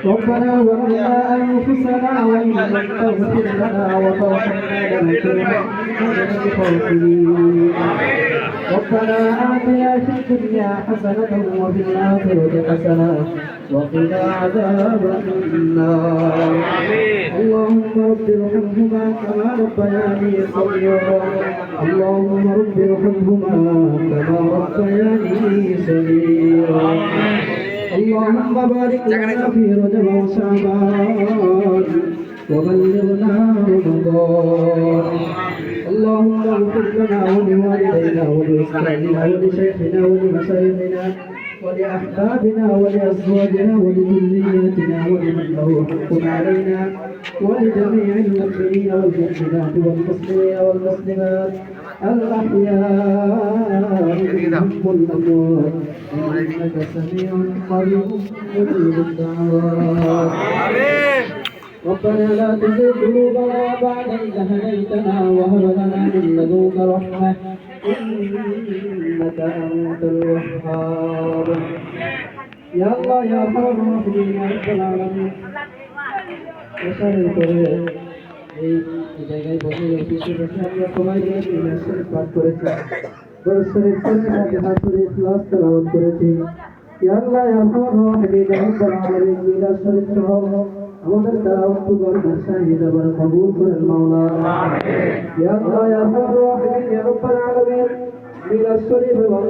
ربنا ظلمنا أنفسنا وإن لم تغفر لنا وترحمنا لنكونن من الخاسرين ربنا آتنا في الدنيا حسنة وفي الآخرة حسنة وقنا عذاب النار اللهم رب ارحمهما كما ربياني صغيرا اللهم رب ارحمهما كما ربياني صغيرا اللهم بارك لنا في رجب وشعبان وبلغنا رمضان اللهم اغفر لنا ولوالدينا ولأستاذنا ولشيخنا ولمشايخنا ولأحبابنا ولأزواجنا ولذرياتنا ولمن له حق علينا ولجميع المؤمنين والمؤمنات والمسلمين والمسلمات الأحياء منهم والأموات إنك سميع قريب مجيب الدعوات ربنا لا تزغ قلوبنا بعد إذ هديتنا وهب لنا من لدنك رحمة إنك أنت الوهاب يا الله يا أرحم الراحمين يا رب العالمين এই জায়গায় বসে আমরা সবাই মিলে শরীফ পাঠ করেছি শরীফ হাত ধরে ইখলাস তেলাওয়াত করেছি ইয়া আল্লাহ ইয়া আরহামার রাহিমিন ইয়া রাব্বাল আলামিন মিলাদ শরীফ সহ আমাদের তেলাওয়াত করবার শাহিদ আবার কবুল করেন মাওলা আমিন ইয়া আল্লাহ ইয়া আরহামার রাহিমিন ইয়া রাব্বাল আলামিন মিলাদ শরীফ এবং